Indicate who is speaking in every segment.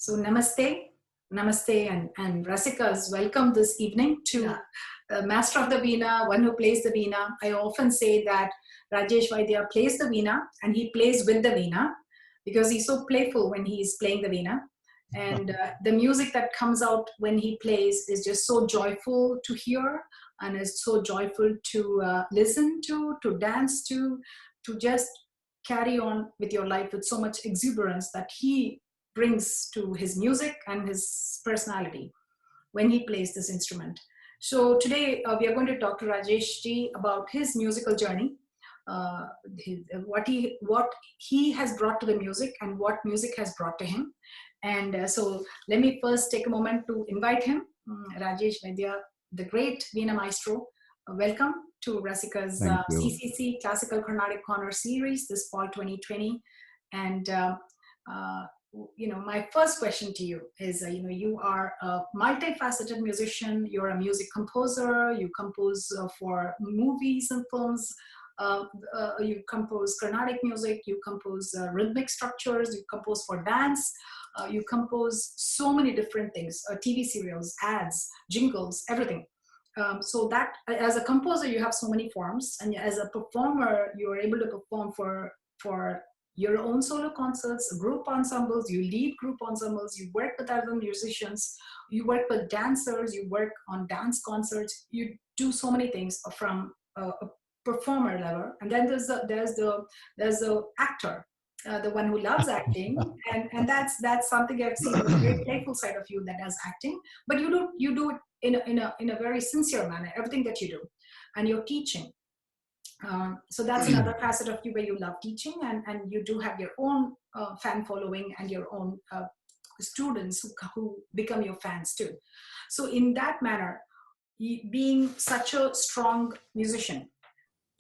Speaker 1: So namaste, and Rasikas, welcome this evening to Master of the Veena, one who plays the Veena. I often say that Rajhesh Vaidhya plays the Veena and he plays with the Veena because he's so playful when he's playing the Veena. And the music that comes out when he plays is just so joyful to hear and is so joyful to listen to dance to just carry on with your life with so much exuberance that he brings to his music and his personality when he plays this instrument. So today we are going to talk to Rajesh ji about his musical journey, what he has brought to the music and what music has brought to him. And so let me first take a moment to invite him, Rajhesh Vaidhya, the great Veena Maestro. Welcome to Rasika's CCC Classical Carnatic Corner series this fall 2020. And my first question to you is, you are a multifaceted musician. You're a music composer. You compose for movies and films. You compose Carnatic music. You compose rhythmic structures. You compose for dance. You compose so many different things: TV serials, ads, jingles, everything. So that as a composer, you have so many forms, and as a performer, you are able to perform for your own solo concerts, group ensembles, you lead group ensembles, you work with other musicians, you work with dancers, you work on dance concerts, you do so many things from a performer level. And then there's the actor, the one who loves acting, and that's something I've seen, the very playful side of you that does acting, but you do it in a very sincere manner, everything that you do, and you're teaching. So that's another facet of you where you love teaching, and you do have your own fan following and your own students who become your fans too. So in that manner, being such a strong musician,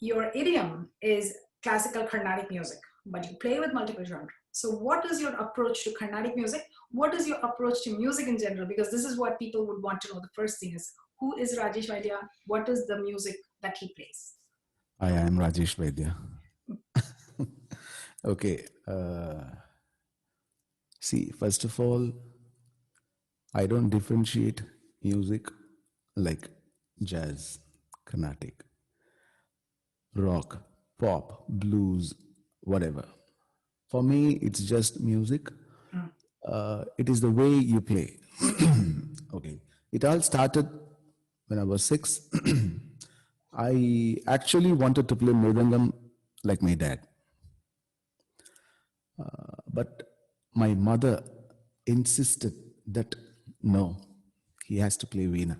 Speaker 1: your idiom is classical Carnatic music, but you play with multiple genres. So what is your approach to Carnatic music? What is your approach to music in general? Because this is what people would want to know. The first thing is, who is Rajhesh Vaidhya? What is the music that he plays?
Speaker 2: I am Rajhesh Vaidhya. Okay. See, first of all, I don't differentiate music like jazz, Carnatic, rock, pop, blues, whatever. For me, it's just music. It is the way you play. Okay. It all started when I was 6. I actually wanted to play mridangam like my dad. But my mother insisted that no, he has to play Veena.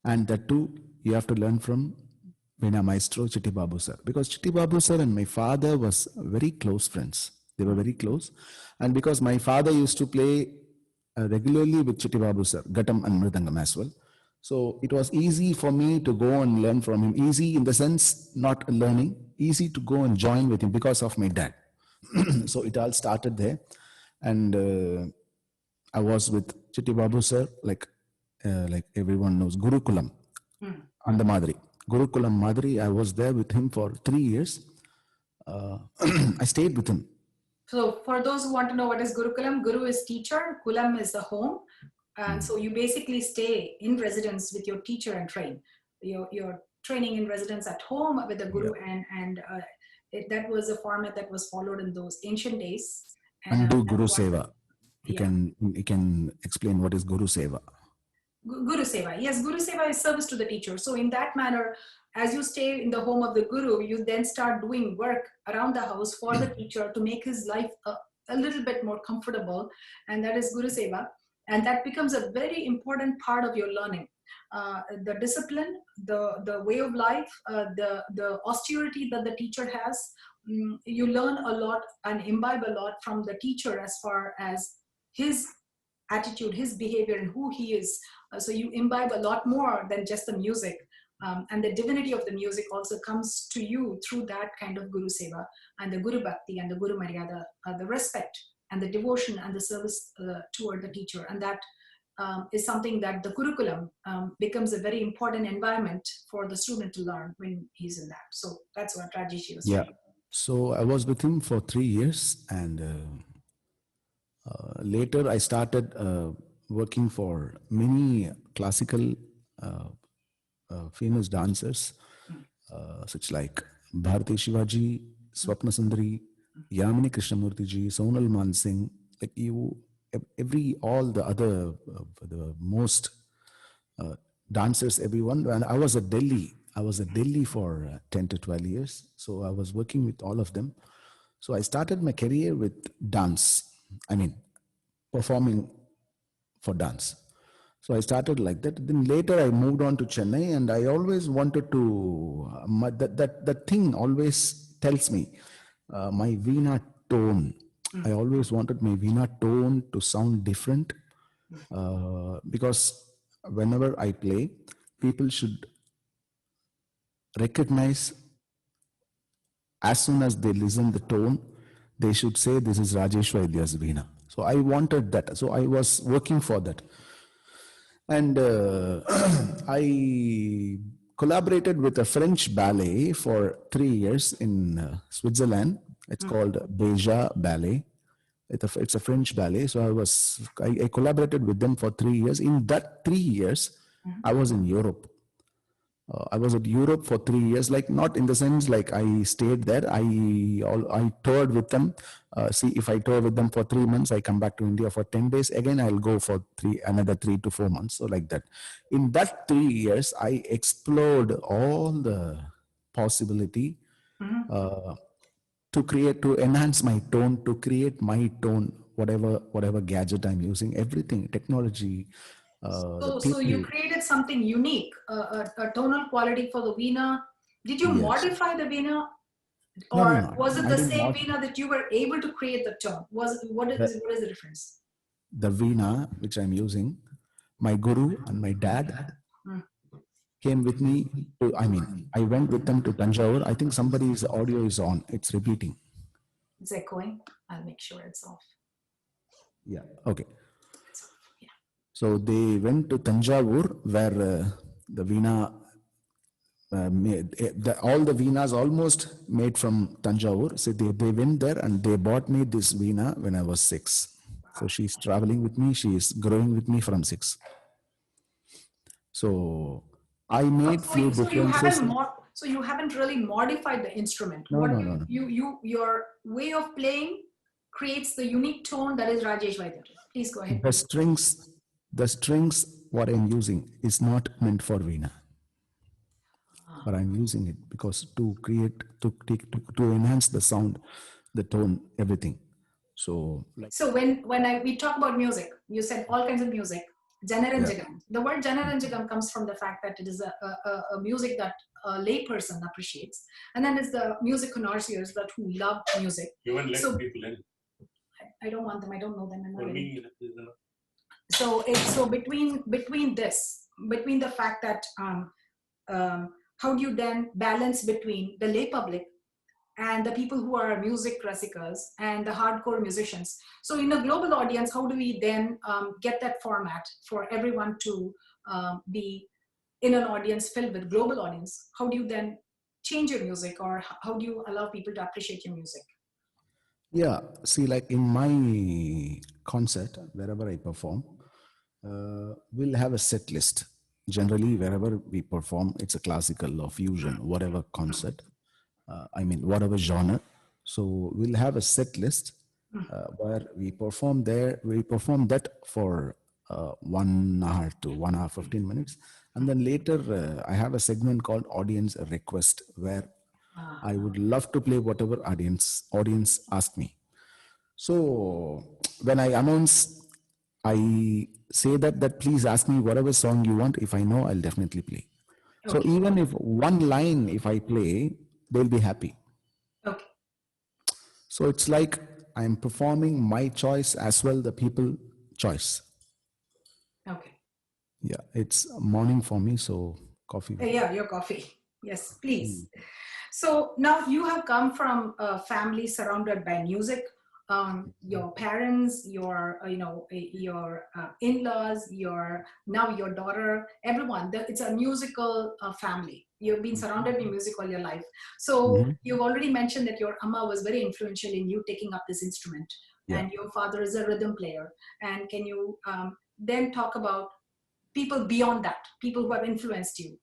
Speaker 2: And that too, you have to learn from Veena Maestro, Chitti Babu sir. Because Chitti Babu sir and my father was very close friends. They were very close. And because my father used to play regularly with Chitti Babu sir, Ghatam and Mridangam as well. So it was easy for me to go and learn from him. Easy in the sense, not learning, easy to go and join with him because of my dad. So it all started there. And I was with Chitti Babu sir, like everyone knows, Gurukulam on the Madri. Gurukulam Madri, I was there with him for 3 years. I stayed with him.
Speaker 1: So for those who want to know what is Gurukulam, Guru is teacher, Kulam is the home. And so you basically stay in residence with your teacher and train. You're training in residence at home with the Guru, and that was a format that was followed in those ancient days.
Speaker 2: And do Guru Seva. You can explain what is Guru Seva.
Speaker 1: Guru Seva. Yes, Guru Seva is service to the teacher. So in that manner, as you stay in the home of the Guru, you then start doing work around the house for the teacher to make his life a little bit more comfortable. And that is Guru Seva. And that becomes a very important part of your learning. The discipline, the way of life, the austerity that the teacher has, you learn a lot and imbibe a lot from the teacher as far as his attitude, his behavior, and who he is. So you imbibe a lot more than just the music. And the divinity of the music also comes to you through that kind of Guru Seva and the Guru Bhakti and the Guru Maryada, the respect and the devotion and the service toward the teacher. And that is something that the curriculum becomes a very important environment for the student to learn when he's in that. So that's what Rajesh was saying.
Speaker 2: So I was with him for 3 years, and later I started working for many classical uh, famous dancers, such like Bharati Shivaji, Swapna Sundari, Yamini Krishnamurti ji, Sonal Mansingh, like you, every all the other the most dancers, everyone. When I was at Delhi for 10 to 12 years. So I was working with all of them. So I started my career with dance. I mean, performing for dance. So I started like that. Then later I moved on to Chennai, and I always wanted to, that thing always tells me my Veena tone. I always wanted my Veena tone to sound different because whenever I play, people should recognize as soon as they listen the tone, they should say this is Rajhesh Vaidhya's Veena. So I wanted that. So I was working for that. And I collaborated with a French ballet for 3 years in Switzerland. It's called Beja Ballet. It's a French ballet. So I collaborated with them for 3 years. In that 3 years, I was in Europe. I was at Europe for 3 years, like not in the sense like I stayed there. I toured with them. See, if I tour with them for 3 months, I come back to India for 10 days. Again, I'll go for another 3 to 4 months, so like that. In that 3 years, I explored all the possibility to enhance my tone, to create my tone, whatever gadget I'm using, everything, technology, the
Speaker 1: So you
Speaker 2: people.
Speaker 1: created something unique, a tonal quality for the Veena. Did you
Speaker 2: Yes.
Speaker 1: modify the Veena,
Speaker 2: No, no,
Speaker 1: or
Speaker 2: no.
Speaker 1: was it
Speaker 2: I
Speaker 1: the
Speaker 2: didn't
Speaker 1: same
Speaker 2: mod
Speaker 1: Veena that you were able to create the tone?
Speaker 2: the,
Speaker 1: What is the difference?
Speaker 2: the Veena which I'm using. My guru and my dad
Speaker 1: Mm.
Speaker 2: came with me to. I mean, I went with them to Tanjore. I think somebody's audio is on. It's repeating.
Speaker 1: It's echoing. I'll make sure it's off.
Speaker 2: Yeah. Okay.
Speaker 1: It's off. Yeah.
Speaker 2: So they went to Tanjore where the Veena. All the Veenas almost made from Tanjore. So they went there and they bought me this Veena when I was 6. So she's traveling with me. She is growing with me from 6. So I made few differences.
Speaker 1: So you haven't really modified the instrument.
Speaker 2: No,
Speaker 1: What
Speaker 2: no, no, no.
Speaker 1: your way of playing creates the unique tone that is Rajhesh Vaidhya. Please go ahead.
Speaker 2: The strings, the strings, what I'm using is not meant for Veena, but I'm using it because to create, to enhance the sound, the tone, everything. So, like,
Speaker 1: So when we talk about music, you said all kinds of music,
Speaker 2: yeah,
Speaker 1: Janaranjagam. The word Janaranjagam comes from the fact that it is a music that a layperson appreciates, and then it's the music connoisseurs that who love music.
Speaker 3: You won't let
Speaker 1: So
Speaker 3: people in.
Speaker 1: I don't want them. I don't know them. I'm not
Speaker 3: For
Speaker 1: ready.
Speaker 3: me,
Speaker 1: So it's so between the fact that how do you then balance between the lay public and the people who are music rasikas and the hardcore musicians. So in a global audience, how do we then get that format for everyone to be in an audience filled with global audience? How do you then change your music, or how do you allow people to appreciate your music?
Speaker 2: yeah. See, like in my concert, wherever I perform, we'll have a set list. Generally, wherever we perform, it's a classical or fusion, whatever concert. I mean, whatever genre. So we'll have a set list where we perform there. We perform that for 1 hour to 1 hour 15 minutes, and then later I have a segment called audience request where I would love to play whatever audience ask me. So when I announce, I say that please ask me whatever song you want. If I know, I'll definitely play. So
Speaker 1: Okay.
Speaker 2: even if one line, if I play, they'll be happy.
Speaker 1: Okay.
Speaker 2: So it's like I'm performing my choice as well, the people choice.
Speaker 1: Okay.
Speaker 2: Yeah, it's morning for me, so coffee.
Speaker 1: Yeah, your coffee. Yes, please. So now you have come from a family surrounded by music. Your parents, your your in-laws, now your daughter, everyone. It's a musical family. You've been surrounded by music all your life. So
Speaker 2: Mhm.
Speaker 1: you've already mentioned that your amma was very influential in you taking up this instrument.
Speaker 2: Yeah.
Speaker 1: and your father is a rhythm player. And can you then talk about people beyond that, people who have influenced you,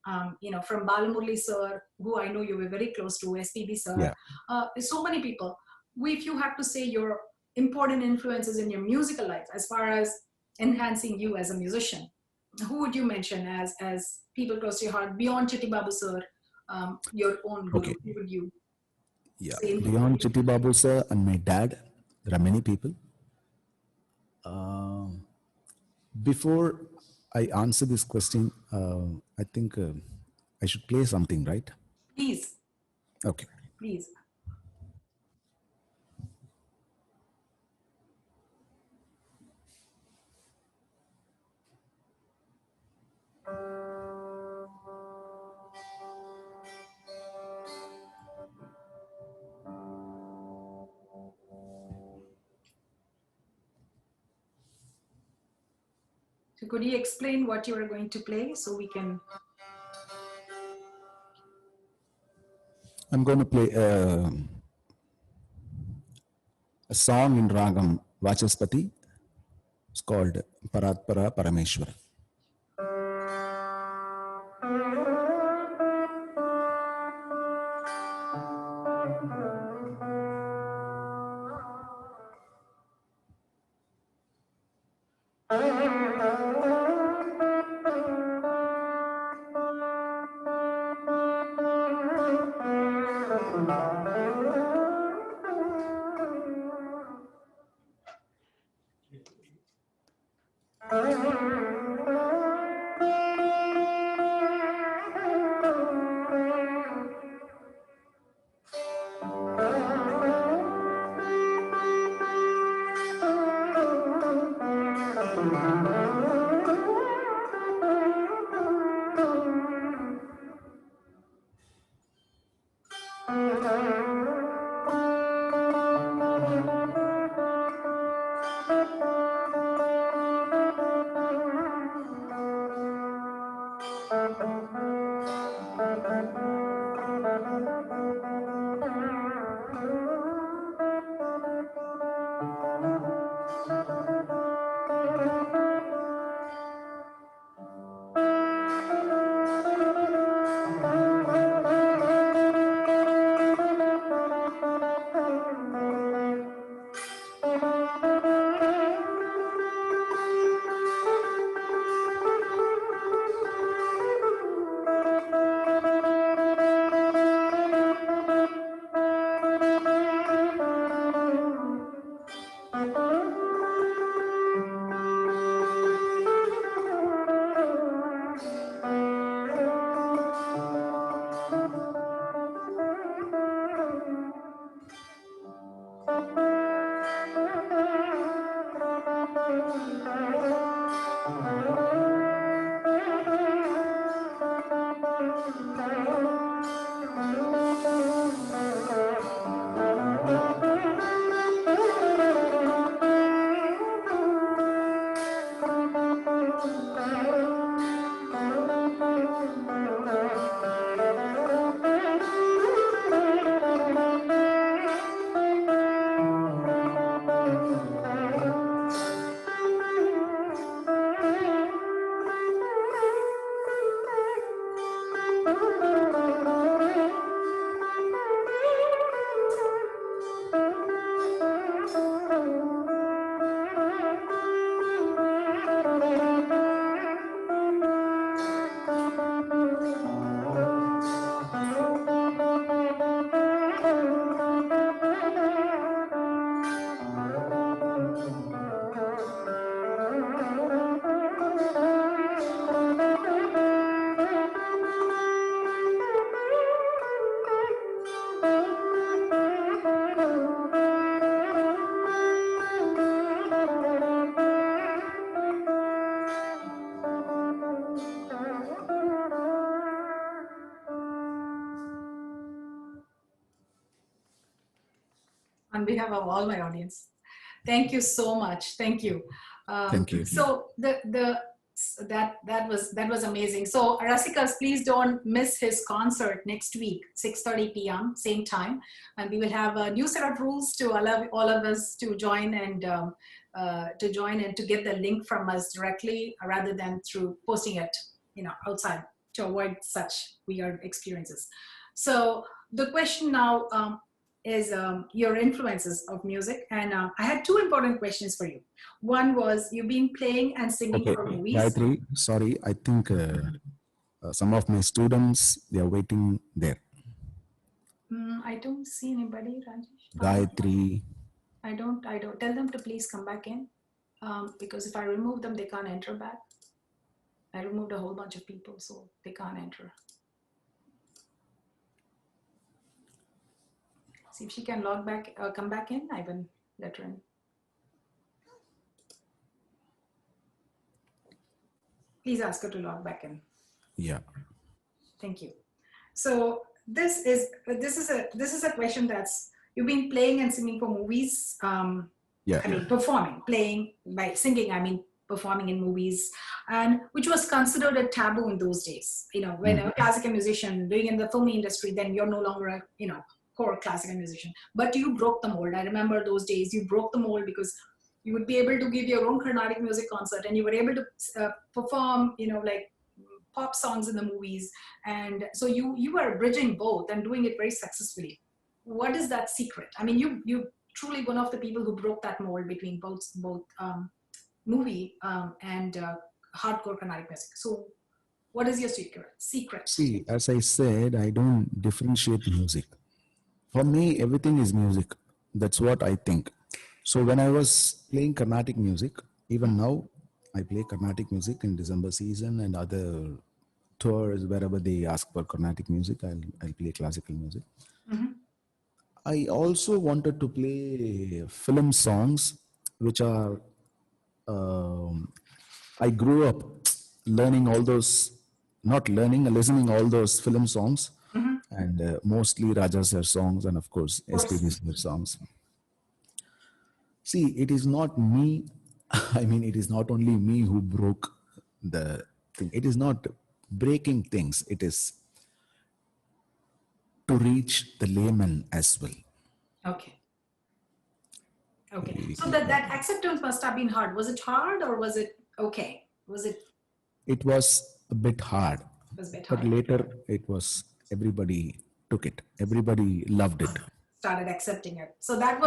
Speaker 1: from Balamurli sir, who I know you were very close to, SPB sir,
Speaker 2: Yeah.
Speaker 1: so many people. If you have to say your important influences in your musical life as far as enhancing you as a musician, who would you mention as people close to your heart beyond Chitti Babu sir, your own guru?
Speaker 2: Okay.
Speaker 1: Who would you
Speaker 2: Yeah.
Speaker 1: say influence?
Speaker 2: Beyond Chitti Babu sir and my dad, there are many people. Before I answer this question, I think I should play something, right?
Speaker 1: Please,
Speaker 2: Okay.
Speaker 1: please. So could you explain what you are going to play so we can?
Speaker 2: I'm going to play a song in Ragam Vachaspati. It's called Paratpara Parameshwara.
Speaker 1: On behalf of all my audience, thank you so much. Thank you.
Speaker 2: Thank you.
Speaker 1: So the that was amazing. So Rasikas, please don't miss his concert next week, 6:30 p.m. same time, and we will have a new set of rules to allow all of us to join and to get the link from us directly rather than through posting it, outside, to avoid such weird experiences. So the question now is your influences of music, and I had two important questions for you. One was, you've been playing and singing
Speaker 2: Okay,
Speaker 1: for movies.
Speaker 2: Gayatri, sorry, I think some of my students, they are waiting there.
Speaker 1: I don't see anybody, Rajesh.
Speaker 2: Gayatri,
Speaker 1: I don't. Tell them to please come back in, because if I remove them, they can't enter back. I removed a whole bunch of people, so they can't enter. See if she can log back, come back in. I will let her in. Please ask her to log back in.
Speaker 2: yeah.
Speaker 1: Thank you. So this is a question that's, you've been playing and singing for movies.
Speaker 2: Yeah.
Speaker 1: I mean, performing, playing by singing. I mean, performing in movies, and which was considered a taboo in those days. When a classical musician doing in the film industry, then you're no longer a core classical musician. But you broke the mold. I remember those days. You broke the mold because you would be able to give your own Carnatic music concert, and you were able to perform, like pop songs in the movies, and so you were bridging both and doing it very successfully. What is that secret? I mean, you truly one of the people who broke that mold between both movie and hardcore Carnatic music. So what is your secret?
Speaker 2: See, as I said, I don't differentiate music. For me, everything is music. That's what I think. So when I was playing Carnatic music, even now, I play Carnatic music in December season and other tours, wherever they ask for Carnatic music, I'll play classical music. I also wanted to play film songs, which are, I grew up learning all those, not learning, listening all those film songs, and mostly Raja sir songs, and of course
Speaker 1: Of course.
Speaker 2: SPB sir songs. See, it is not me. I mean, it is not only me who broke the thing. It is not breaking things. It is to reach the layman as well.
Speaker 1: Okay. So that acceptance must have been hard. Was it hard or was it okay?
Speaker 2: It was a bit hard,
Speaker 1: Was a bit
Speaker 2: but
Speaker 1: hard?
Speaker 2: later it was, everybody took it. Everybody loved it.
Speaker 1: Started accepting it. So that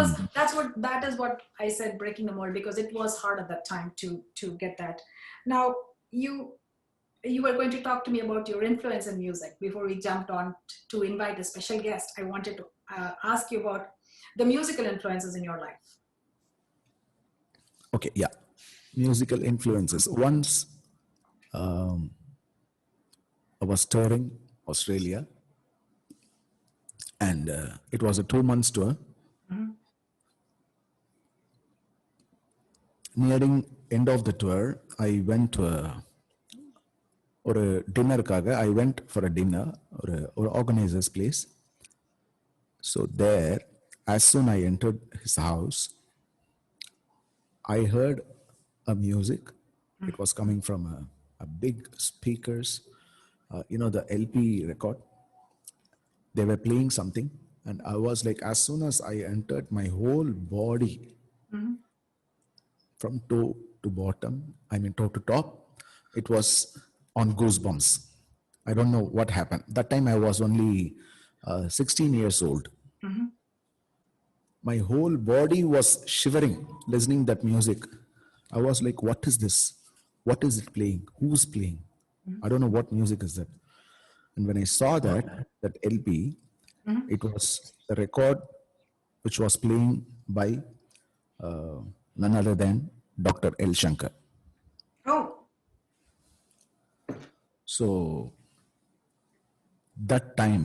Speaker 1: is what I said, breaking the mold, because it was hard at that time to get that. Now you were going to talk to me about your influence in music. Before we jumped on to invite a special guest, I wanted to ask you about the musical influences in your life.
Speaker 2: Okay, yeah. Musical influences. Once I was touring Australia, and it was a 2 months tour. Nearing end of the tour, I went to ஒரு டின்னருக்காக I went for a dinner ஒரு organizer's place. So there, as soon I entered his house, I heard a music. It was coming from a big speakers, the LP record. They were playing something, and I was like, as soon as I entered, my whole body, from toe to bottom, I mean toe to top, it was on goosebumps. I don't know what happened. That time I was only 16 years old. My whole body was shivering listening that music. I was like, what is this? What is it playing? Who's playing? I don't know what music is that. And when I saw that LP, it was a record which was playing by none other than Dr. L. Shankar.
Speaker 1: Oh.
Speaker 2: So that time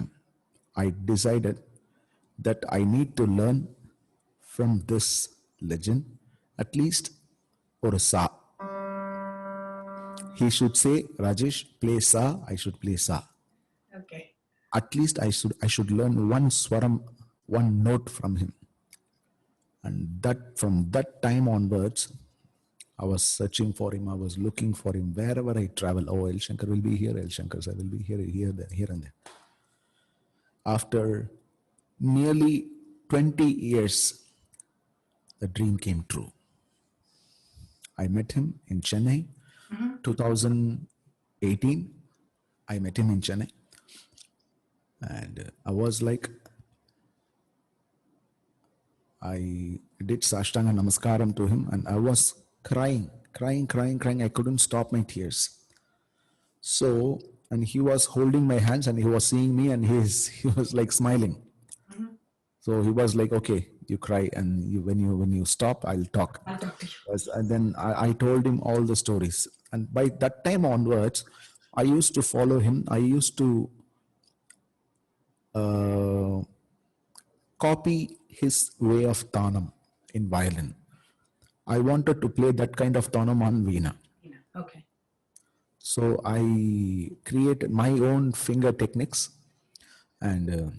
Speaker 2: I decided that I need to learn from this legend at least or a sa. He should say, Rajesh, play sa, I should play sa.
Speaker 1: Okay.
Speaker 2: At least I should learn one swaram, one note from him. And that from that time onwards, I was searching for him. I was looking for him wherever I travel. Oh, El Shankar will be here. El Shankar sir will be here, here, there, here and there. After nearly 20 years, the dream came true. I met him in Chennai, 2018. I met him in Chennai, and I was like, I did Sashtanga Namaskaram to him, and I was crying, crying, crying, crying. I couldn't stop my tears. So, and he was holding my hands, and he was seeing me, and he was like smiling. So he was like, "Okay, you cry, and when you stop, I'll talk."
Speaker 1: I'll talk to you.
Speaker 2: And then I told him all the stories, and by that time onwards, I used to follow him. I used to uh, copy his way of tanam in violin. I wanted to play that kind of tanam on Veena.
Speaker 1: Okay.
Speaker 2: So I created my own finger techniques, and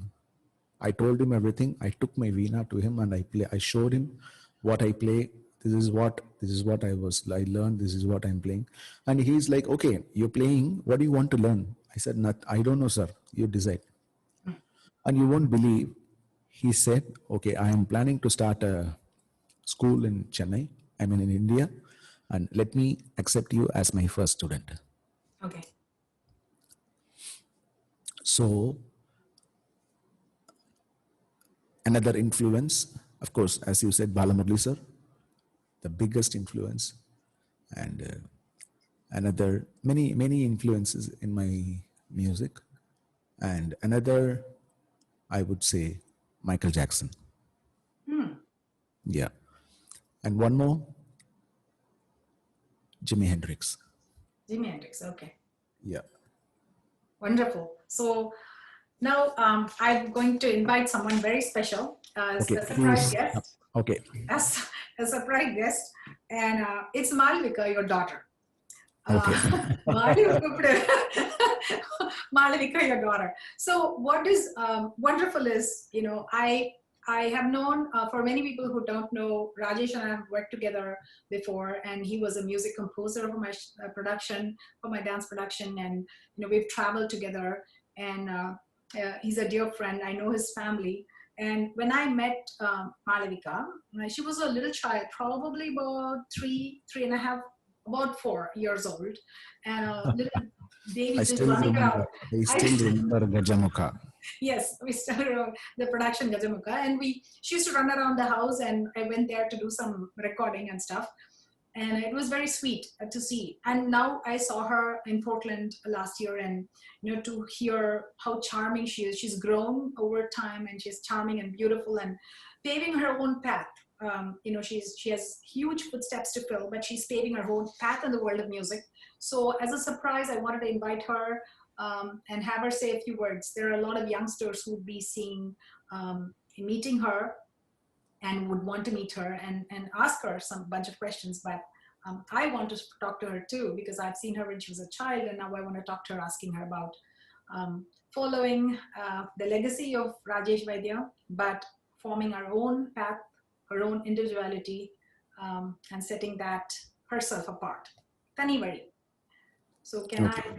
Speaker 2: I told him everything. I took my Veena to him, and I showed him what I play. This is what I learned. This is what I'm playing, and he's like, "Okay, you're playing. What do you want to learn?" I said, "Not. I don't know, sir. You decide." And you won't believe, he said, "Okay, I am planning to start a school in Chennai. I mean in India, and let me accept you as my first student."
Speaker 1: Okay.
Speaker 2: So another influence, of course, as you said, Balamurli sir, the biggest influence, and another many influences in my music, and another, I would say, Michael Jackson. Yeah, and one more, Jimi Hendrix.
Speaker 1: Jimi Hendrix. Okay.
Speaker 2: Yeah.
Speaker 1: Wonderful. So now I'm going to invite someone very special as
Speaker 2: Okay.
Speaker 1: a surprise
Speaker 2: Who's
Speaker 1: guest.
Speaker 2: okay?
Speaker 1: As a surprise guest, and it's Malavika, your daughter.
Speaker 2: Okay.
Speaker 1: Malavika, your daughter. So what is wonderful is, I have known for many people who don't know, Rajesh and I have worked together before, and he was a music composer for my production, for my dance production, and we've traveled together, and he's a dear friend. I know his family, and when I met Malavika, she was a little child, probably about three and a half, about 4 years old, and a little baby
Speaker 2: I
Speaker 1: just
Speaker 2: still
Speaker 1: running
Speaker 2: remember.
Speaker 1: around.
Speaker 2: I
Speaker 1: I
Speaker 2: still remember Gajamukha.
Speaker 1: Yes, we started the production Gajamuka, and she used to run around the house, and I went there to do some recording and stuff, and it was very sweet to see. And now I saw her in Portland last year, and to hear how charming she is. She's grown over time, and she's charming and beautiful, and paving her own path. She has huge footsteps to fill, but she's paving her own path in the world of music. So as a surprise, I wanted to invite her and have her say a few words. There are a lot of youngsters who would be meeting her and would want to meet her and ask her some bunch of questions. But I want to talk to her too, because I've seen her when she was a child, and now I want to talk to her, asking her about following the legacy of Rajhesh Vaidhya, but forming her own path, her own individuality, and setting that herself apart. Tanivari. So
Speaker 2: Okay.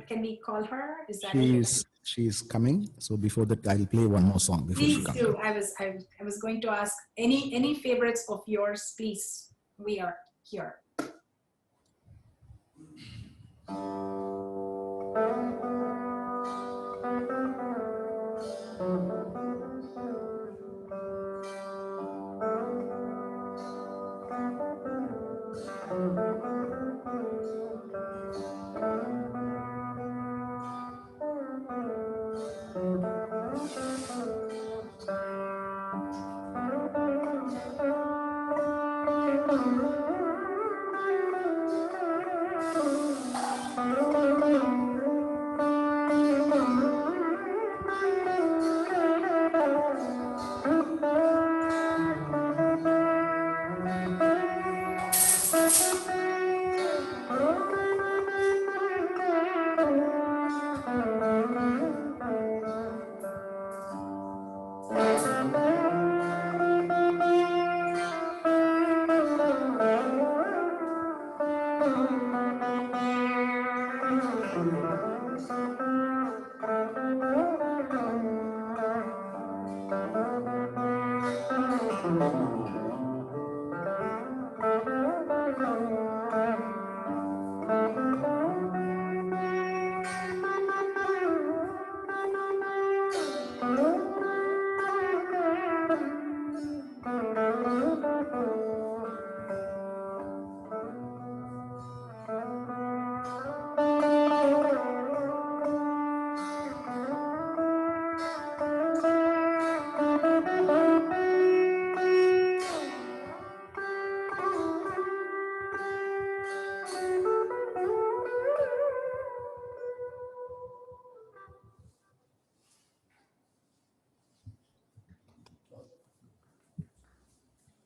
Speaker 1: can we call her? Is that okay?
Speaker 2: She's coming. So before that, I'll play one more song before she
Speaker 1: Please
Speaker 2: comes.
Speaker 1: do. I was going to ask any favorites of yours, please. We are here.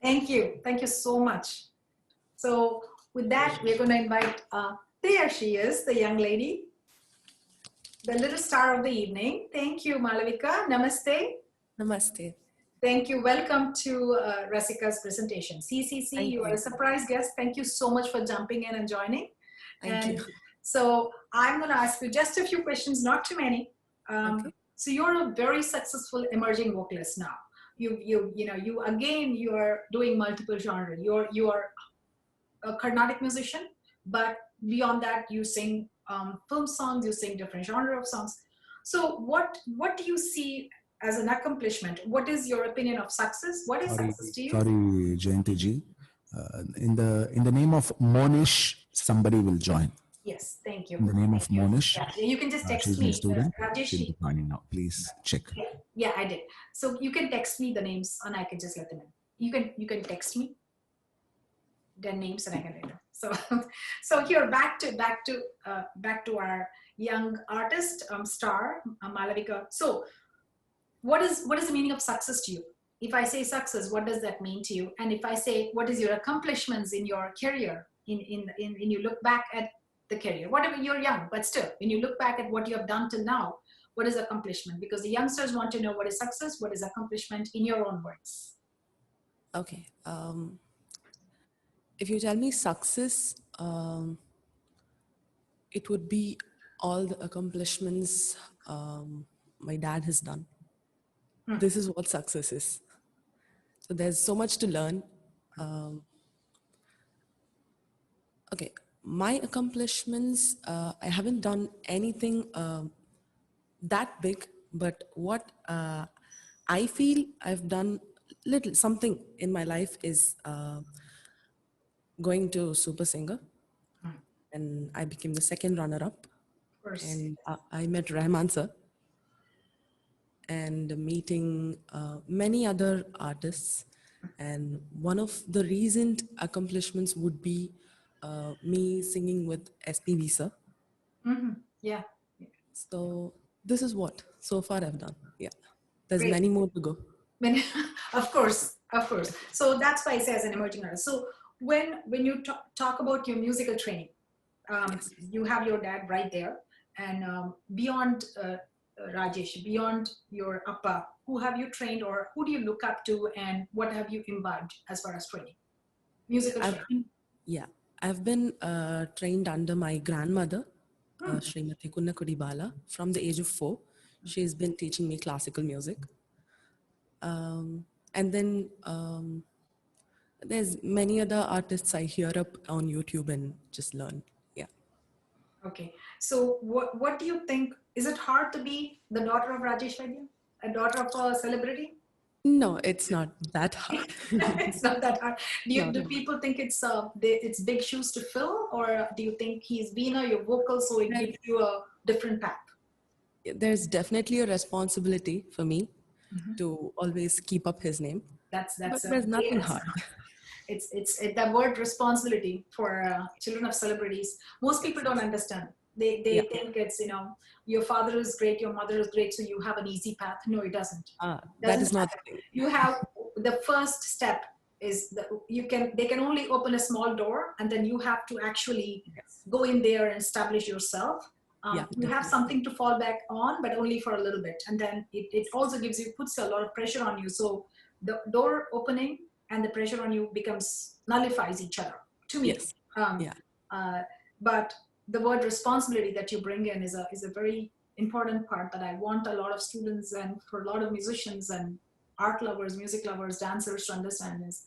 Speaker 1: Thank you. Thank you so much. So with that, we're going to invite, there she is, the young lady, the little star of the evening. Thank you, Malavika. Namaste.
Speaker 3: Namaste.
Speaker 1: Thank you. Welcome to Rasika's presentation. CCC,
Speaker 3: Thank
Speaker 1: you are
Speaker 3: you.
Speaker 1: a surprise guest. Thank you so much for jumping in and joining.
Speaker 3: Thank you.
Speaker 1: So I'm going to ask you just a few questions, not too many.
Speaker 3: Okay.
Speaker 1: So you're a very successful emerging vocalist now. You are doing multiple genres. You are a Carnatic musician, but beyond that, you sing film songs, you sing different genre of songs. So what do you see as an accomplishment? What is your opinion of success? What is
Speaker 2: Sorry,
Speaker 1: success to you?
Speaker 2: sorry, Jayanti ji. In the name of Monish, somebody will join.
Speaker 1: Yes, thank you.
Speaker 2: In the name of
Speaker 1: Thank you.
Speaker 2: Monish,
Speaker 1: Yeah, you can just text
Speaker 2: she's my
Speaker 1: me,
Speaker 2: student. She'll
Speaker 1: Rajesh.
Speaker 2: be joining now. Please check.
Speaker 1: Yeah, I did. So you can text me the names, and I can just let them in. You can text me the names, and I can let them. So so here back to our young artist star Malavika. So what is the meaning of success to you? If I say success, what does that mean to you? And if I say what is your accomplishments in your career, in when you look back at the career, whatever, you're young, but still, when you look back at what you have done till now, what is accomplishment? Because the youngsters want to know what is success, what is accomplishment in your own words.
Speaker 3: Okay. If you tell me success, it would be all the accomplishments my dad has done. This is what success is. So there's so much to learn. Okay. My accomplishments, I haven't done anything that big, but what I feel I've done little something in my life is going to Super Singer, and I became the second runner-up.
Speaker 1: Of course.
Speaker 3: And I met Rahman sir and meeting many other artists. And one of the recent accomplishments would be me singing with SPV sir.
Speaker 1: Yeah.
Speaker 3: So this is what so far I've done. Yeah, there's
Speaker 1: Great.
Speaker 3: many more to go.
Speaker 1: Of course, of course. So that's why I say as an emerging artist. So when you talk about your musical training,
Speaker 3: Yes.
Speaker 1: you have your dad right there, and beyond Rajesh, beyond your appa, who have you trained, or who do you look up to, and what have you imbibed as far as training, musical
Speaker 3: I've
Speaker 1: training?
Speaker 3: I've been trained under my grandmother, Srimati Kunnakudi Bala, from the age of 4. She's been teaching me classical music. And then there's many other artists I hear up on YouTube and just learn. Yeah.
Speaker 1: Okay. So what do you think? Is it hard to be the daughter of Rajesh Vaidhya, a daughter of a celebrity?
Speaker 3: No, it's not that hard.
Speaker 1: It's not that hard.
Speaker 3: No,
Speaker 1: Do
Speaker 3: no.
Speaker 1: people think it's big shoes to fill, or do you think he's Veena, your vocal, so it gives you a different path?
Speaker 3: There's definitely a responsibility for me to always keep up his name.
Speaker 1: That's
Speaker 3: But
Speaker 1: a
Speaker 3: there's
Speaker 1: great
Speaker 3: nothing
Speaker 1: answer.
Speaker 3: hard.
Speaker 1: It's the word responsibility for children of celebrities. Most people don't understand. They
Speaker 3: Yeah.
Speaker 1: think it's your father is great, your mother is great, so you have an easy path. No, it doesn't.
Speaker 3: That is not
Speaker 1: Matter.
Speaker 3: the thing.
Speaker 1: You have the first step is they can only open a small door, and then you have to actually go in there and establish yourself.
Speaker 3: Yeah,
Speaker 1: You have something to fall back on, but only for a little bit, and then it also puts a lot of pressure on you. So the door opening and the pressure on you nullifies each other to me.
Speaker 3: Yes. Yeah.
Speaker 1: But the word responsibility that you bring in is a very important part that I want a lot of students and for a lot of musicians and art lovers, music lovers, dancers to understand is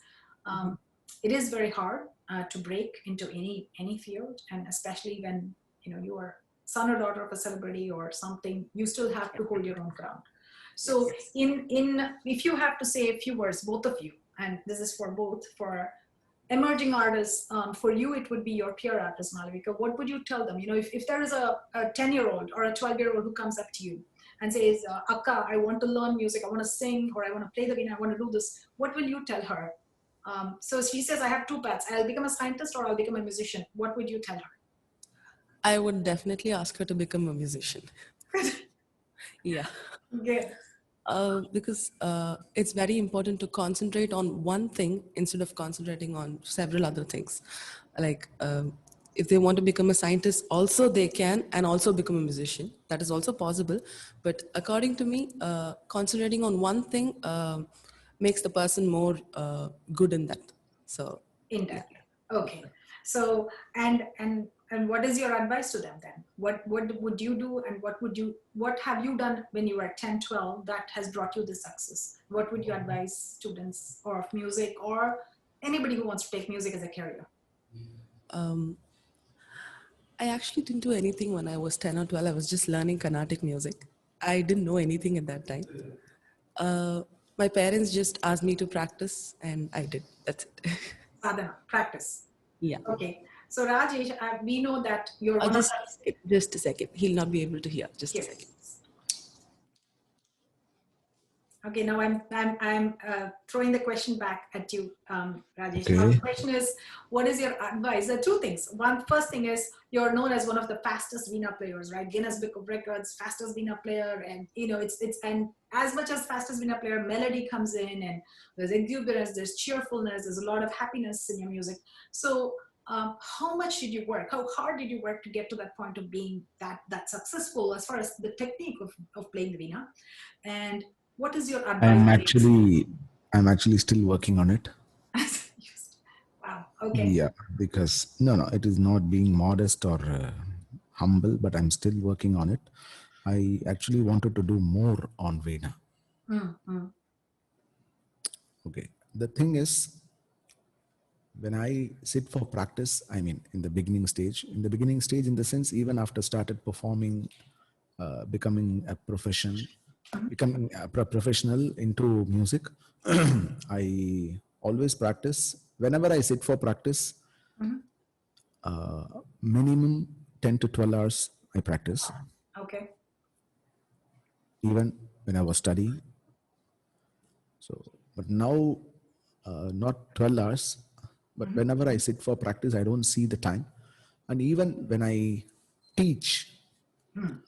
Speaker 1: it is very hard to break into any field, and especially when you are son or daughter of a celebrity or something, you still have to hold your own ground. So in if you have to say a few words, both of you, and this is for both, for emerging artists, for you it would be your peer artist, Malavika, what would you tell them? If there is a 10-year-old or a 12-year-old who comes up to you and says, Akka, I want to learn music, I want to sing, or I want to play the veena, I want to do this, what will you tell her? So she says, I have two paths, I'll become a scientist or I'll become a musician. What would you tell her?
Speaker 3: I would definitely ask her to become a musician. Yeah.
Speaker 1: Good.
Speaker 3: Because it's very important to concentrate on one thing instead of concentrating on several other things. Like if they want to become a scientist, also they can, and also become a musician. That is also possible. But according to me, concentrating on one thing makes the person more good in that. So,
Speaker 1: In
Speaker 3: yeah.
Speaker 1: that. Okay. So, and what is your advice to them then? What would you do, and what have you done when you were 10, 12 that has brought you this success? What would you advise students or of music or anybody who wants to take music as a career?
Speaker 3: I actually didn't do anything when I was 10 or 12. I was just learning Carnatic music. I didn't know anything at that time. Uh, my parents just asked me to practice, and I did. That's it.
Speaker 1: Sadhana, practice.
Speaker 3: Yeah.
Speaker 1: Okay. So Rajesh, we know that you're one of
Speaker 3: Just
Speaker 1: the,
Speaker 3: just a second. He'll not be able to hear. Just a second.
Speaker 1: yes. Okay, now I'm throwing the question back at you, Rajesh. Now the
Speaker 2: Okay.
Speaker 1: question is, what is your advice? There are two things. First thing is you're known as one of the fastest Veena players, right? Guinness Book of Records, fastest Veena player, and you know it's and as much as fastest Veena player, melody comes in, and there's exuberance, there's cheerfulness, there's a lot of happiness in your music. So how much did you work? How hard did you work to get to that point of being that successful as far as the technique of playing the Veena? And what is your advice?
Speaker 2: I'm actually I'm actually still working on it.
Speaker 1: Wow. Okay.
Speaker 2: Yeah, because no, it is not being modest or humble, but I'm still working on it. I actually wanted to do more on Veda.
Speaker 1: Mm.
Speaker 2: Okay. The thing is, when I sit for practice, I mean, in the beginning stage, in the sense, even after started performing, becoming a profession, becoming a professional into music, I always practice. Whenever I sit for practice,
Speaker 1: Mhm.
Speaker 2: minimum 10 to 12 hours I practice.
Speaker 1: Okay.
Speaker 2: Even when I was studying. So, but now, not 12 hours, but
Speaker 1: Mhm.
Speaker 2: whenever I sit for practice, I don't see the time. And even when I teach,
Speaker 1: Mm.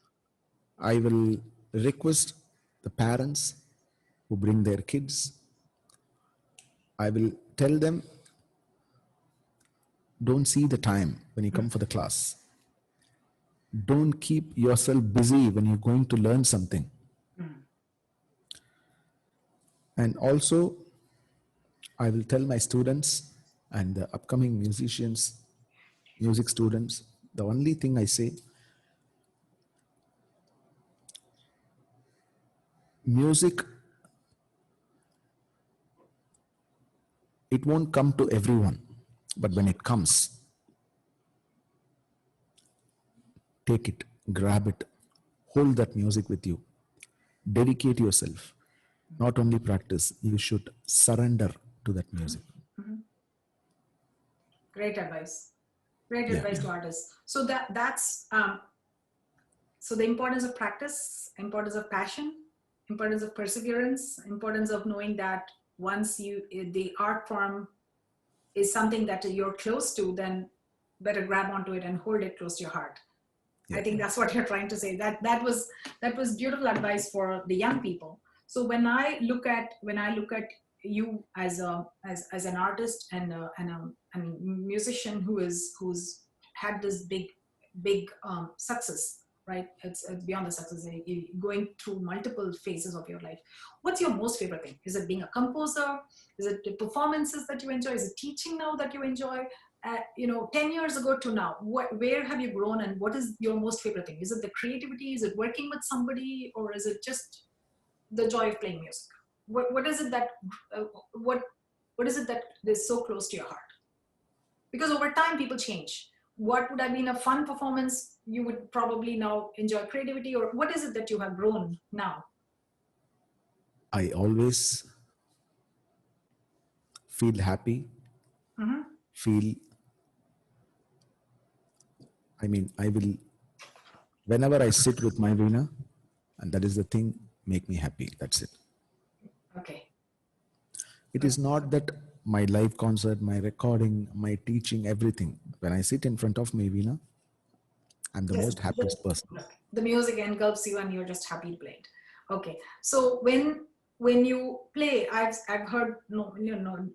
Speaker 2: I will request the parents who bring their kids, I will tell them, don't see the time when you come for the class. Don't keep yourself busy when you're going to learn something.
Speaker 1: Mm.
Speaker 2: And also, I will tell my students and the upcoming musicians, music students, the only thing I say, music, it won't come to everyone. But when it comes, take it, grab it, hold that music with you, dedicate yourself. Not only practice, you should surrender to that music.
Speaker 1: Mhm. Great advice. Great
Speaker 2: Yeah.
Speaker 1: advice to artists. So that's so the importance of practice, importance of passion, importance of perseverance, importance of knowing that once the art form is something that you're close to, then better grab onto it and hold it close to your heart. I
Speaker 2: Yeah.
Speaker 1: think that's what you're trying to say. That was beautiful advice for the young people. So when I look at you as as an artist and a musician who's had this big success, right? It's beyond the success. Going through multiple phases of your life. What's your most favorite thing? Is it being a composer? Is it the performances that you enjoy? Is it teaching now that you enjoy? 10 years ago to now, where have you grown, and what is your most favorite thing? Is it the creativity? Is it working with somebody, or is it just the joy of playing music? What is it that uh, what what is it that is so close to your heart? Because over time people change. What would have been a fun performance, you would probably now enjoy creativity, or what is it that you have grown now?
Speaker 2: I always feel happy,
Speaker 1: Hmm.
Speaker 2: feel, I mean, I will, whenever I sit with my Veena, and that is the thing, make me happy. That's it.
Speaker 1: Okay.
Speaker 2: It is not that my live concert, my recording, my teaching, everything. When I sit in front of my Veena, I'm the
Speaker 1: Just
Speaker 2: most happiest person.
Speaker 1: the music engulfs you and you're just happy to play it. Okay, so when you play, I've heard, no,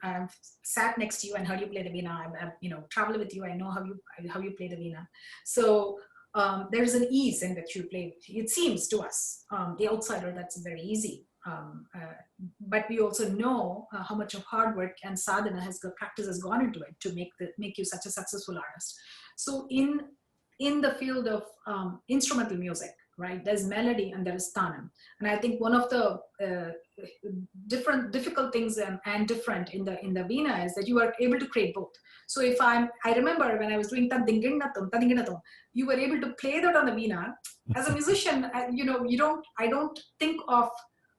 Speaker 1: I've sat next to you and heard you play the veena. I've traveled with you. I know how you play the veena. So there's an ease in which you play. It seems to us, the outsider, that's very easy. But we also know how much of hard work and sadhana practice has gone into it to make you such a successful artist. So in the field of instrumental music, right, there's melody and there is tanam, and I think one of the difficult things and different in the veena is that you are able to create both. So I remember when I was doing tadinginatum, you were able to play that on the veena. As a musician, I don't think of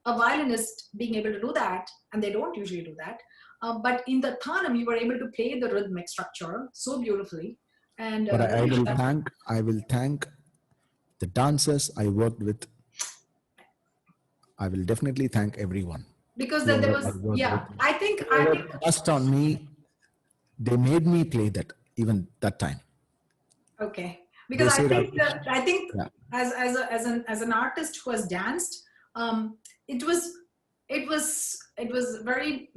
Speaker 1: a violinist being able to do that, and they don't usually do that. But in the tanam, you were able to play the rhythmic structure so beautifully. And
Speaker 2: But I will thank the dancers I worked with. I will definitely thank everyone.
Speaker 1: Because there
Speaker 2: Whoever I
Speaker 1: was,
Speaker 2: worked with.
Speaker 1: I think
Speaker 2: Trust on me. They made me play that even that time.
Speaker 1: okay, because
Speaker 2: They said,
Speaker 1: I think
Speaker 2: yeah.
Speaker 1: as an artist who has danced, it was very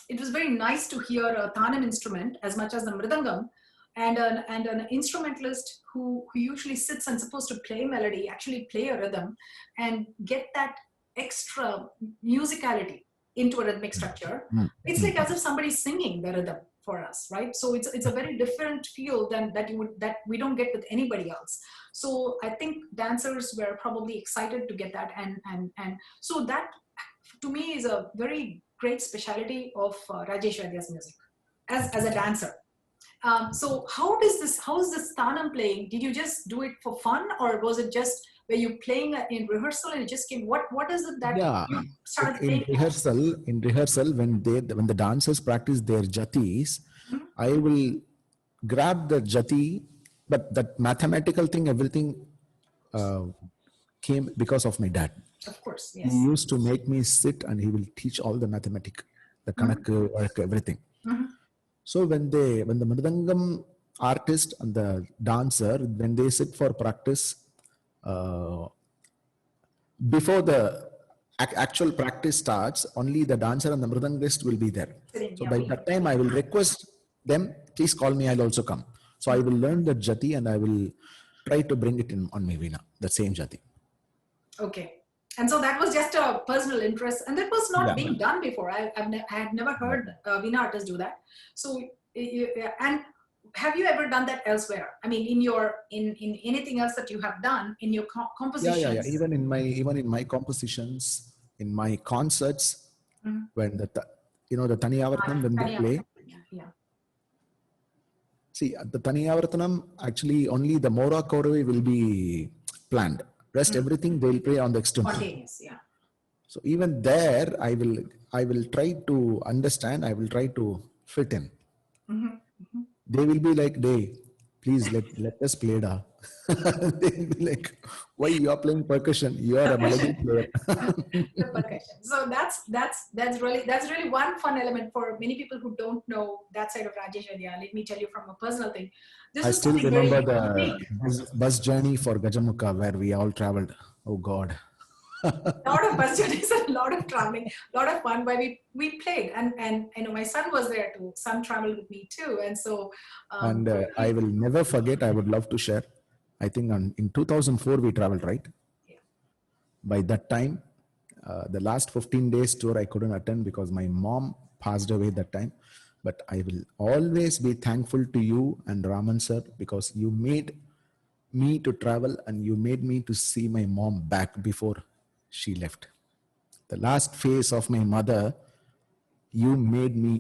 Speaker 1: it was very nice to hear a tanam instrument as much as the mridangam, and an instrumentalist who usually sits and supposed to play melody actually play a rhythm and get that extra musicality into a rhythmic structure. It's like as if somebody's singing the rhythm for us, right? So it's a very different feel than that we don't get with anybody else. So I think dancers were probably excited to get that, and so that to me is a very great specialty of Rajhesh Vaidhya's music as a dancer. So how is this tanam playing? Did you just do it for fun, or was it just were you playing in rehearsal and it just came? What is it that you started
Speaker 2: in
Speaker 1: playing?
Speaker 2: in rehearsal, when the dancers practice their jatis, I will grab the jati, but that mathematical thing, everything uh, came because of my dad.
Speaker 1: Of course,
Speaker 2: He
Speaker 1: yes.
Speaker 2: used to make me sit and he will teach all the mathematic, the kanak work, everything. So when the mridangam artist and the dancer, when they sit for practice, before the actual practice starts, only the dancer and the mridangist will be there. So by that time, I will request them, please call me, I'll also come. So I will learn the jati and I will try to bring it in on my veena, the same jati.
Speaker 1: Okay. And so that was just a personal interest, and that was not being done before. I had never heard veena artists do that. So, and have you ever done that elsewhere? I mean, in anything else that you have done in your compositions?
Speaker 2: Yeah. Even in my compositions, in my concerts, when the Taniyavartanam, when they play.
Speaker 1: Yeah.
Speaker 2: See, the Taniyavartanam, actually only the Mora Kauravi will be planned. Rest everything they'll play on the external.
Speaker 1: Spontaneous, yeah.
Speaker 2: So even there, I will try to understand. I will try to fit in. They will be like, "Hey, please let us play da." They will be like, "Why you are playing percussion? You are a melody player."
Speaker 1: The percussion. So that's really one fun element for many people who don't know that side of Rajhesh Vaidhya. Let me tell you from a personal thing. This
Speaker 2: I
Speaker 1: was
Speaker 2: still
Speaker 1: something
Speaker 2: remember
Speaker 1: very
Speaker 2: the
Speaker 1: unique.
Speaker 2: bus journey for Gajamukha where we all traveled. Oh God.
Speaker 1: A lot of bus journeys and a lot of traveling, a lot of fun where we played, and my son was there too. Son traveled with me too, and so
Speaker 2: And I will never forget. I would love to share. I think in 2004 we traveled, right?
Speaker 1: yeah.
Speaker 2: By that time, the last 15 days tour I couldn't attend because my mom passed away that time. But I will always be thankful to you and Raman sir because you made me to travel and you made me to see my mom back before she left. The last phase of my mother, you made me,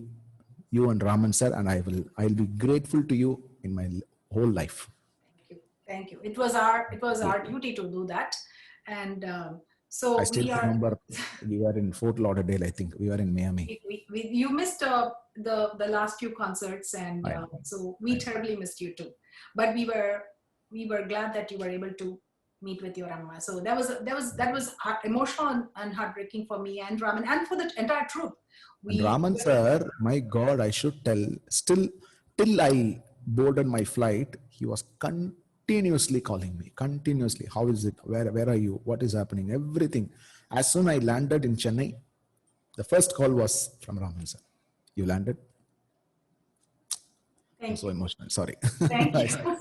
Speaker 2: you and Raman sir, and I'll be grateful to you in my whole life.
Speaker 1: Thank you. It was our duty to do that, and so
Speaker 2: I still remember we were in Fort Lauderdale. I think we were in Miami.
Speaker 1: You missed the last few concerts, and so we terribly missed you too. But we were glad that you were able to meet with your Amma. So that was emotional and heartbreaking for me and Raman and for the entire troupe.
Speaker 2: And Raman sir, my God, I should tell. Still, till I boarded my flight, he was continuously calling me, continuously. How is it? Where are you? What is happening? Everything. As soon I landed in Chennai, the first call was from Raman sir. You landed? I'm
Speaker 1: Thank
Speaker 2: so
Speaker 1: you.
Speaker 2: emotional. Sorry.
Speaker 1: Thank you.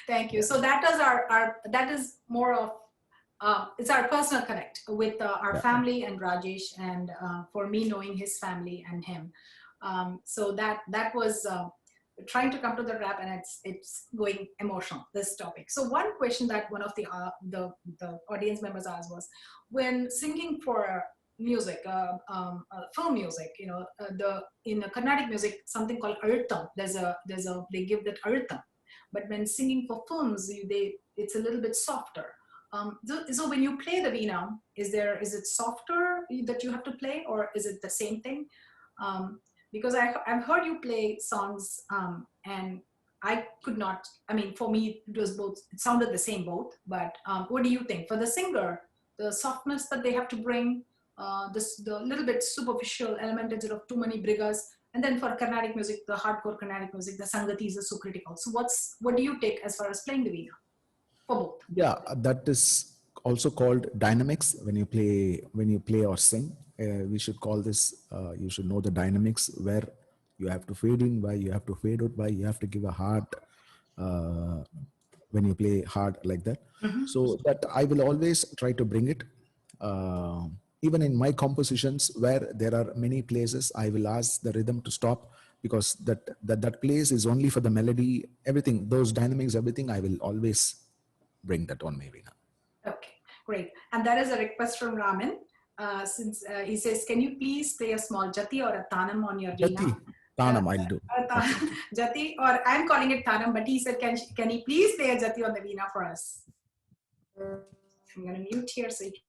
Speaker 1: Thank you. So that is our that is more of it's our personal connect with our
Speaker 2: Yeah.
Speaker 1: family and Rajesh, and for me knowing his family and him. So that was trying to come to the rap, and it's going emotional, this topic. So one question that one of the audience members asked was, when singing for music, film music, the in a Carnatic music, something called aritham. There's a they give that aritham, but when singing for films, it's a little bit softer. So when you play the veena, is it softer that you have to play, or is it the same thing? Um, because I've heard you play songs, and I could not. I mean, for me, it was both. It sounded the same both. But what do you think for the singer? The softness that they have to bring, the little bit superficial element instead of too many brigas, and then for Carnatic music, the hardcore Carnatic music, the sangatis are so critical. So what do you take as far as playing the veena for both?
Speaker 2: Yeah, that is also called dynamics. When you play or sing, we should call this. You should know the dynamics, where you have to fade in, why you have to fade out, why you have to give a heart uh, when you play hard like that. So that I will always try to bring it. Uh, Even in my compositions, where there are many places, I will ask the rhythm to stop, because that place is only for the melody. Everything, those dynamics, everything, I will always bring that on, maybe now.
Speaker 1: Okay, great. And that is a request from Raman. Since he says, can you please play a small jati or a tanam on your veena?
Speaker 2: Jati, Tanam, I'll do.
Speaker 1: Tanam, jati, or I'm calling it tanam, but he said, can he please play a jati on the veena for us? I'm going to mute here so you can.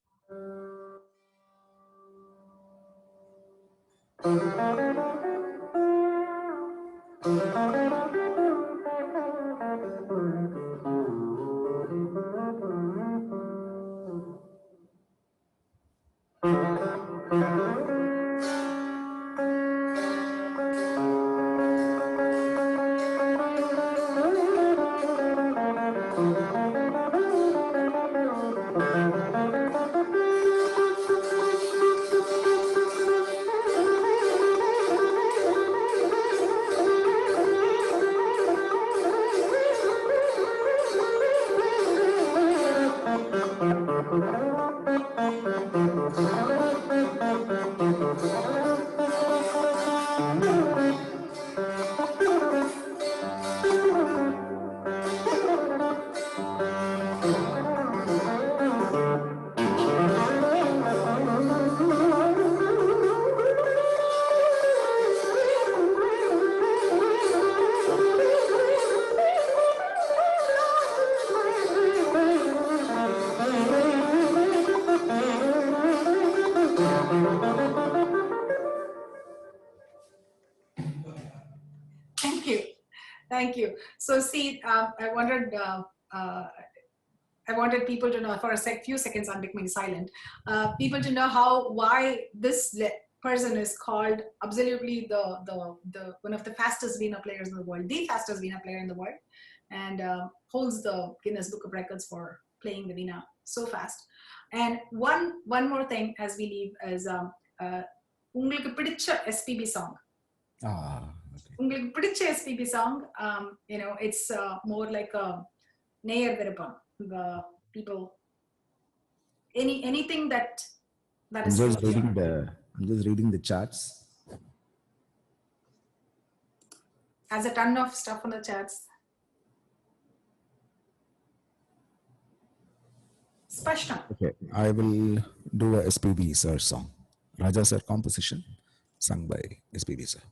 Speaker 1: Thank you. Thank you. So see, uh, I wanted people to know for a few seconds. I'm becoming silent. People to know why this person is called absolutely the one of the fastest Veena players in the world, the fastest Veena player in the world, and holds the Guinness Book of Records for playing the Veena so fast. And one more thing as we leave is உங்களுக்கு பிடிச்ச SPB song.
Speaker 2: Okay.
Speaker 1: உங்களுக்கு பிடிச்ச SPB song, it's more like a நேயர் விருப்பம். The people, anything that
Speaker 2: I'm
Speaker 1: is
Speaker 2: just
Speaker 1: close to your heart.
Speaker 2: I'm just reading the charts.
Speaker 1: Has a ton of stuff on the charts. Spashtam.
Speaker 2: Okay, I will do a SPB sir song. Raja sir composition, sung by SPB sir.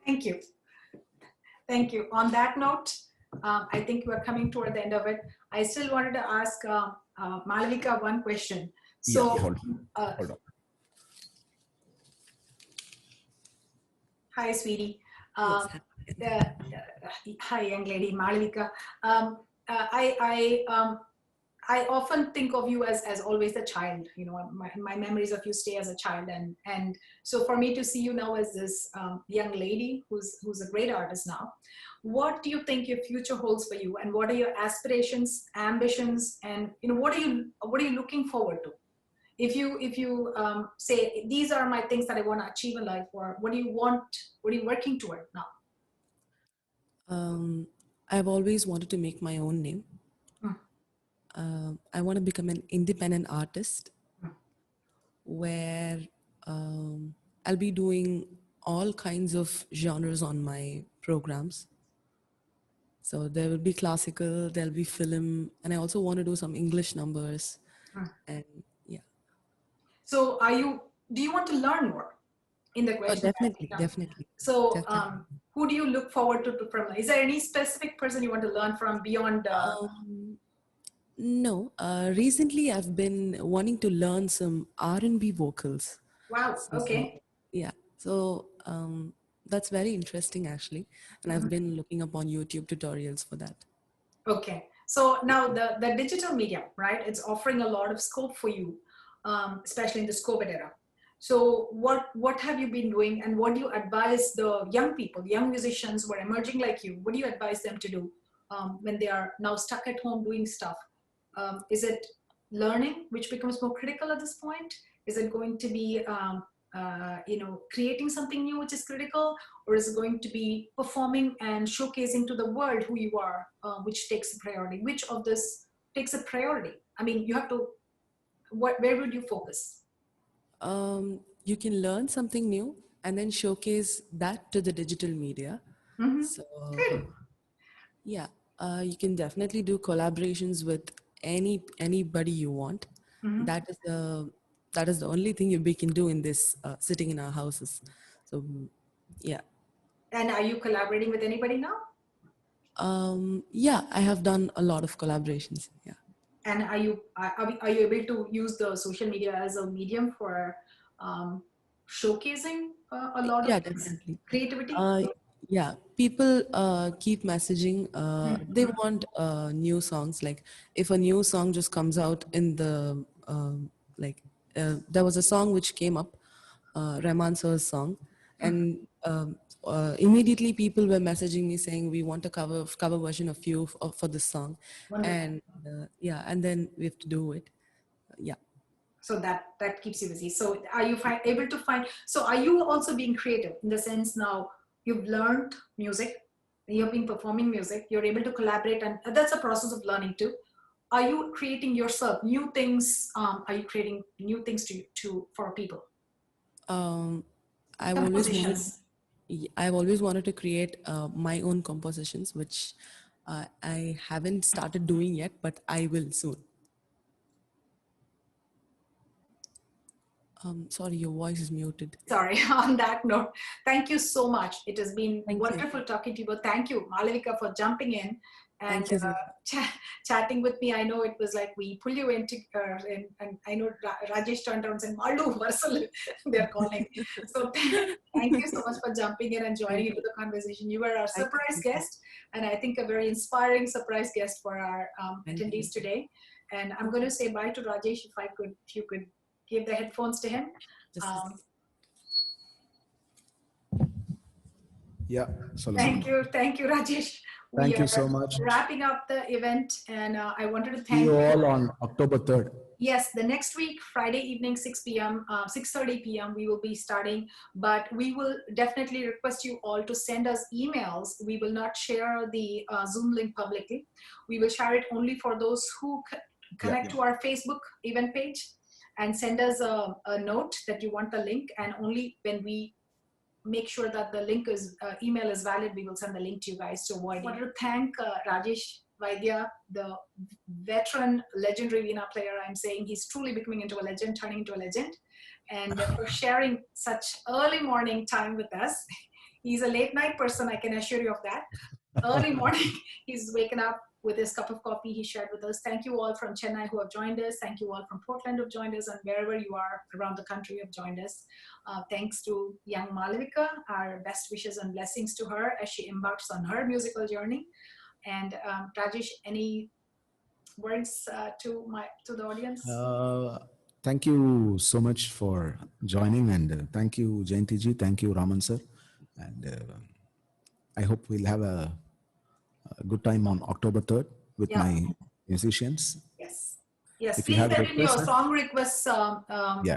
Speaker 1: Thank you. Thank you. On that note, I think we're coming toward the end of it. I still wanted to ask Malavika one question.
Speaker 2: Yeah,
Speaker 1: So,
Speaker 2: hold on. Hold on.
Speaker 1: hi, sweetie.
Speaker 3: Yes.
Speaker 1: Hi, young lady, Malavika. I often think of you as always a child. You know, my memories of you stay as a child, and so for me to see you now as this young lady who's a great artist now, what do you think your future holds for you, and what are your aspirations, ambitions, and you know what are you looking forward to? If you say these are my things that I want to achieve in life, or what do you want? What are you working toward now?
Speaker 3: I've always wanted to make my own name. I want to become an independent artist where I'll be doing all kinds of genres on my programs. So there will be classical, there'll be film, and I also want to do some English numbers. And yeah.
Speaker 1: So do you want to learn more in the
Speaker 3: Oh,
Speaker 1: question?
Speaker 3: definitely, definitely,
Speaker 1: So
Speaker 3: definitely.
Speaker 1: who do you look forward to from? Is there any specific person you want to learn from beyond?
Speaker 3: No, recently I've been wanting to learn some R&B vocals.
Speaker 1: Wow.
Speaker 3: So
Speaker 1: Okay.
Speaker 3: yeah, so that's very interesting actually, and I've been looking up on YouTube tutorials for that.
Speaker 1: Okay. So now the digital medium, right? It's offering a lot of scope for you, especially in this COVID era. So what have you been doing, and what do you advise the young people, young musicians who are emerging like you? What do you advise them to do when they are now stuck at home doing stuff? Is it learning, which becomes more critical at this point? Is it going to be creating something new, which is critical, or is it going to be performing and showcasing to the world who you are, which takes a priority? Which of this takes a priority? I mean, you have to. Where would you focus?
Speaker 3: You can learn something new and then showcase that to the digital media. So
Speaker 1: Good.
Speaker 3: yeah, you can definitely do collaborations with anybody you want. That is the only thing we can do in this sitting in our houses. So yeah.
Speaker 1: And are you collaborating with anybody now?
Speaker 3: Yeah, I have done a lot of collaborations. Yeah.
Speaker 1: And are you able to use the social media as a medium for showcasing a lot of
Speaker 3: Yeah, definitely.
Speaker 1: creativity?
Speaker 3: Yeah, people keep messaging. They want new songs. Like if a new song just comes out in the like, there was a song which came up, Rahman sir's song, and immediately people were messaging me saying we want a cover version of you for this song,
Speaker 1: Wonderful.
Speaker 3: and yeah, and then we have to do it. Yeah.
Speaker 1: So that keeps you busy. So are you able to find, so are you also being creative in the sense now you've learned music, you've been performing music, you're able to collaborate, and that's a process of learning too. Are you creating yourself new things? Are you creating new things to for people?
Speaker 3: Um, I've always wanted
Speaker 1: Compositions.
Speaker 3: I've always wanted to create my own compositions, which I haven't started doing yet, but I will soon. Sorry, your voice is muted.
Speaker 1: Sorry, on that note, thank you so much. It has been
Speaker 3: Thank you.
Speaker 1: wonderful talking to you. But thank you, Malavika, for jumping in and
Speaker 3: Thank you, Zita.
Speaker 1: chatting with me. I know it was like we pull you into, and I know Rajesh turned around and said, Malu, Varsal, they're calling. So thank you so much for jumping in and joining into the conversation. You were our surprise guest, and I think a very inspiring surprise guest for our attendees today. And I'm going to say bye to Rajesh if you could give the headphones to him.
Speaker 2: Yeah,
Speaker 1: Thank you, Rajesh.
Speaker 2: Thank
Speaker 1: We
Speaker 2: you
Speaker 1: are
Speaker 2: so much.
Speaker 1: wrapping up the event, and I wanted to
Speaker 2: See
Speaker 1: thank
Speaker 2: you all on October 3rd.
Speaker 1: Yes, the next week, Friday evening, 6 p.m., 6:30 p.m., we will be starting. But we will definitely request you all to send us emails. We will not share the Zoom link publicly. We will share it only for those who connect to our Facebook event page and send us a note that you want the link. And only when we make sure that the link is email is valid, we will send the link to you guys to avoid. I wanted to thank Rajhesh Vaidhya, the veteran legendary Veena player. I'm saying he's truly becoming into a legend, turning into a legend, and for sharing such early morning time with us. He's a late night person, I can assure you of that. Early morning, he's waken up with his cup of coffee he shared with us. Thank you all from Chennai who have joined us. Thank you all from Portland who have joined us, and wherever you are around the country who have joined us. Thanks to young Malavika, our best wishes and blessings to her as she embarks on her musical journey. And Rajesh, any words to the audience?
Speaker 2: Thank you so much for joining, and thank you, Jayanti ji. Thank you, Raman sir. And I hope we'll have a good time on October 3rd with
Speaker 1: Yeah.
Speaker 2: my musicians.
Speaker 1: Yes. Yes,
Speaker 2: If you
Speaker 1: please
Speaker 2: have
Speaker 1: send in your
Speaker 2: requests,
Speaker 1: song requests
Speaker 2: yeah.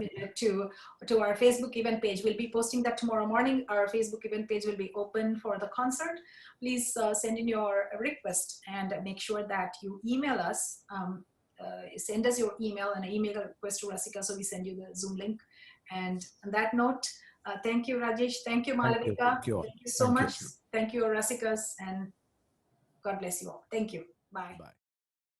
Speaker 1: to our Facebook event page. We'll be posting that tomorrow morning. Our Facebook event page will be open for the concert. Please send in your request and make sure that you email us. Send us your email and an email request to Rasika, so we send you the Zoom link. And on that note, thank you, Rajesh. Thank you,
Speaker 2: Thank you.
Speaker 1: Malavika.
Speaker 2: Thank you all.
Speaker 1: Thank you so
Speaker 2: Thank you.
Speaker 1: much. Thank you, Rasikas, and God bless you all. Thank you. Bye.
Speaker 2: Bye.